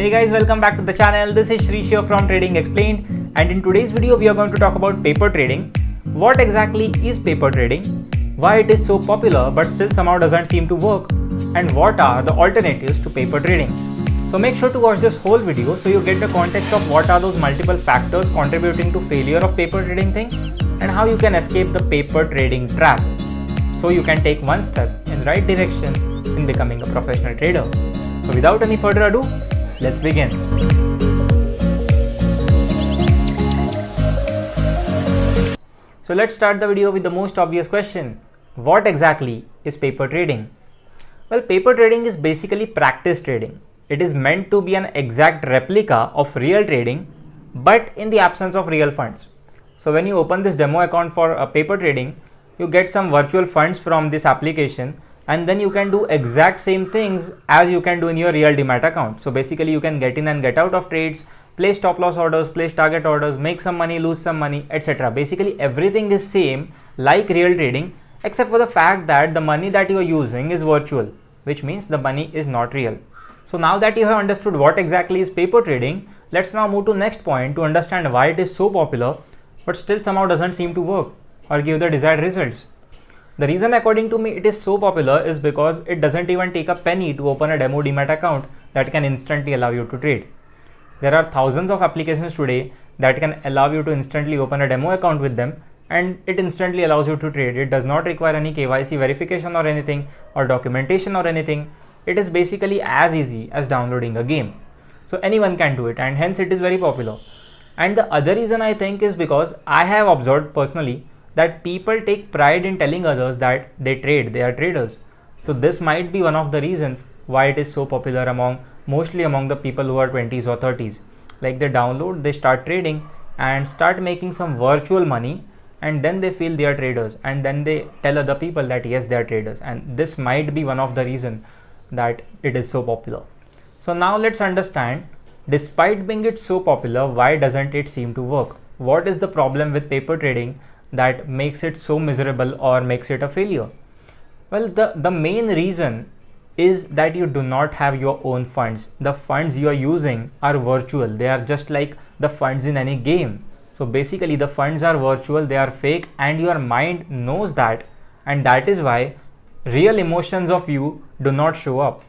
Hey guys, welcome back to the channel. This is Shrish here from Trading Explained, and in today's video we are going to talk about paper trading. What exactly is paper trading? Why it is so popular but still somehow doesn't seem to work? And what are the alternatives to paper trading? So make sure to watch this whole video so you get the context of what are those multiple factors contributing to failure of paper trading thing and how you can escape the paper trading trap so you can take one step in the right direction in becoming a professional trader. So without any further ado, let's begin. So let's start the video with the most obvious question. What exactly is paper trading? Well, paper trading is basically practice trading. It is meant to be an exact replica of real trading, but in the absence of real funds. So when you open this demo account for paper trading, you get some virtual funds from this application, and then you can do exact same things as you can do in your real demat account. So basically you can get in and get out of trades, place stop loss orders, place target orders, make some money, lose some money, etc. Basically everything is same like real trading, except for the fact that the money that you are using is virtual, which means the money is not real. So now that you have understood what exactly is paper trading, let's now move to next point to understand why it is so popular but still somehow doesn't seem to work or give the desired results. The reason according to me it is so popular is because it doesn't even take a penny to open a demo demat account that can instantly allow you to trade. There are thousands of applications today that can allow you to instantly open a demo account with them, and it instantly allows you to trade. It does not require any KYC verification or anything or documentation or anything. It is basically as easy as downloading a game. So anyone can do it, and hence it is very popular. And the other reason I think is because I have observed personally that people take pride in telling others that they trade, they are traders. So this might be one of the reasons why it is so popular mostly among the people who are 20s or 30s. Like they download, they start trading and start making some virtual money, and then they feel they are traders, and then they tell other people that yes, they are traders, and this might be one of the reasons that it is so popular. So now let's understand, despite being it so popular, why doesn't it seem to work? What is the problem with paper trading that makes it so miserable or makes it a failure? Well, the main reason is that you do not have your own funds. The funds you are using are virtual. They are just like the funds in any game. So basically the funds are virtual, they are fake, and your mind knows that, and that is why real emotions of you do not show up.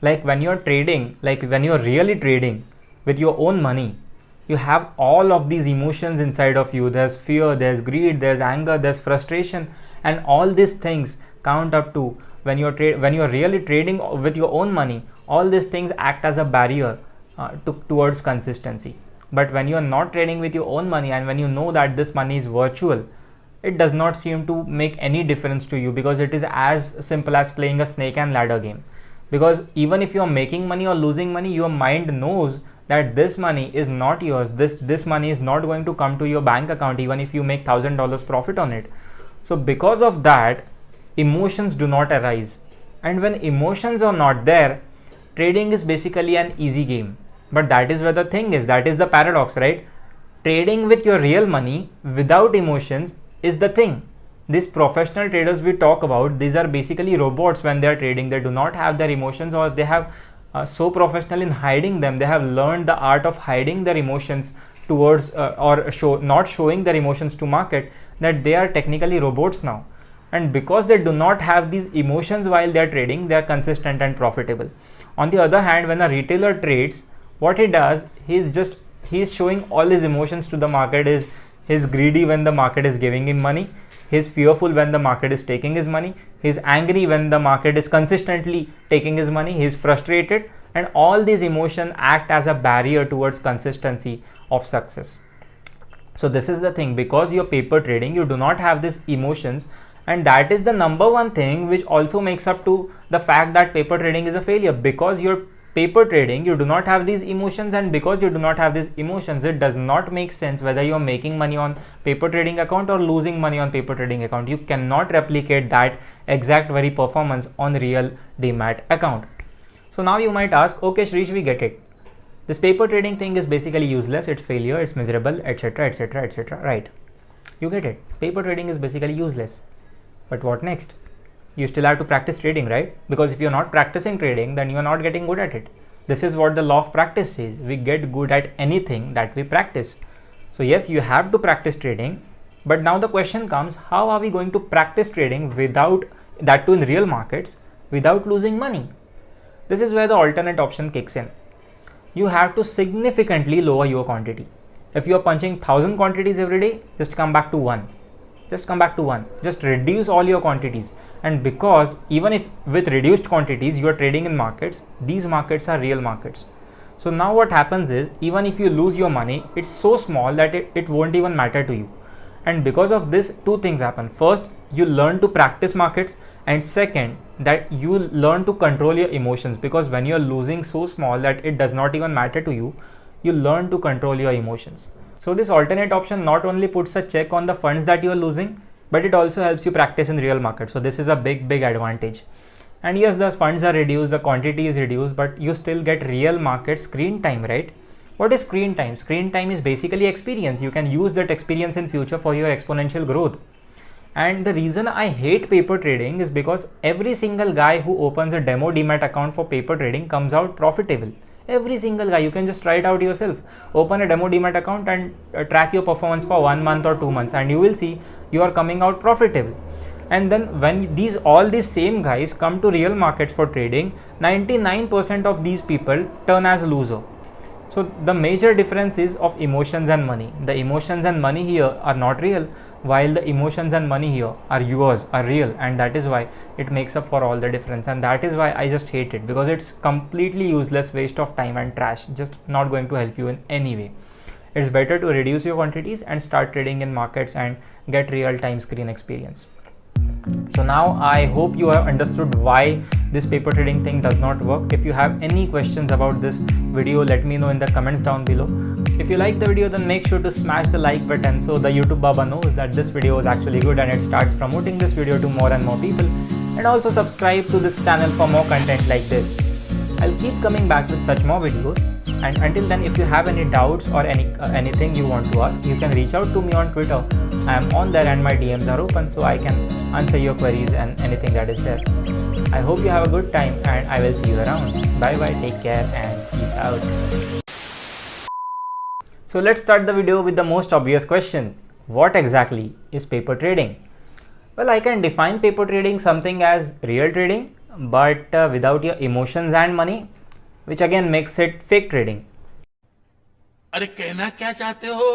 Like when you're trading, like when you're really trading with your own money, you have all of these emotions inside of you. There's fear, there's greed, there's anger, there's frustration, and all these things count up to when you're really trading with your own money. All these things act as a barrier towards consistency. But when you're not trading with your own money, and when you know that this money is virtual, it does not seem to make any difference to you, because it is as simple as playing a snake and ladder game. Because even if you're making money or losing money, your mind knows that this money is not yours. This money is not going to come to your bank account even if you make $1,000 profit on it. So because of that, emotions do not arise, and when emotions are not there, trading is basically an easy game. But that is where the thing is, that is the paradox, right? Trading with your real money without emotions is the thing. These professional traders we talk about, these are basically robots when they are trading. They do not have their emotions, or they have so professional in hiding them. They have learned the art of hiding their emotions towards not showing their emotions to market, that they are technically robots now. And because they do not have these emotions while they are trading, they are consistent and profitable. On the other hand, when a retailer trades, what he does, he is showing all his emotions to the market. He's greedy when the market is giving him money. He's fearful when the market is taking his money. He's angry when the market is consistently taking his money. He's frustrated, and all these emotions act as a barrier towards consistency of success. So this is the thing, because you're paper trading, you do not have these emotions, and that is the number one thing which also makes up to the fact that paper trading is a failure. Because you're paper trading, you do not have these emotions, and because you do not have these emotions, it does not make sense whether you're making money on paper trading account or losing money on paper trading account. You cannot replicate that exact very performance on real demat account. So now you might ask, okay Shrish, we get it. This paper trading thing is basically useless, it's failure, it's miserable, etc, etc, etc, right? You get it. Paper trading is basically useless. But what next? You still have to practice trading, right? Because if you're not practicing trading, then you're not getting good at it. This is what the law of practice says. We get good at anything that we practice. So yes, you have to practice trading, but now the question comes, how are we going to practice trading without that too in real markets without losing money? This is where the alternate option kicks in. You have to significantly lower your quantity. If you are punching 1000 quantities every day, just come back to one. Just reduce all your quantities. And because even if with reduced quantities you are trading in markets, these markets are real markets. So now what happens is, even if you lose your money, it's so small that it won't even matter to you. And because of this, two things happen. First, you learn to practice markets, and second, that you learn to control your emotions, because when you're losing so small that it does not even matter to you, you learn to control your emotions. So this alternate option not only puts a check on the funds that you are losing, but it also helps you practice in real market. So this is a big advantage. And yes, the funds are reduced, the quantity is reduced, but you still get real market screen time, right? What is screen time? Screen time is basically experience. You can use that experience in future for your exponential growth. And the reason I hate paper trading is because every single guy who opens a demo demat account for paper trading comes out profitable. Every single guy. You can just try it out yourself. Open a demo demat account and track your performance for 1 month or 2 months, and you will see you are coming out profitable. And then when all these same guys come to real markets for trading, 99% of these people turn as loser. So the major difference is of emotions and money. The emotions and money here are not real, while the emotions and money here are yours, are real, and that is why it makes up for all the difference. And that is why I just hate it, because it's completely useless, waste of time and trash, just not going to help you in any way. It's better to reduce your quantities and start trading in markets and get real time screen experience. So now I hope you have understood why this paper trading thing does not work. If you have any questions about this video, let me know in the comments down below. If you like the video, then make sure to smash the like button so the YouTube Baba knows that this video is actually good and it starts promoting this video to more and more people. And also subscribe to this channel for more content like this. I'll keep coming back with such more videos. And until then, if you have any doubts or anything you want to ask, you can reach out to me on Twitter. I am on there and my DMs are open, so I can answer your queries and anything that is there. I hope you have a good time, and I will see you around. Bye bye, take care, and peace out. So let's start the video with the most obvious question. What exactly is paper trading? Well, I can define paper trading something as real trading, but without your emotions and money, which again makes it fake trading. अरे कहना क्या चाहते हो?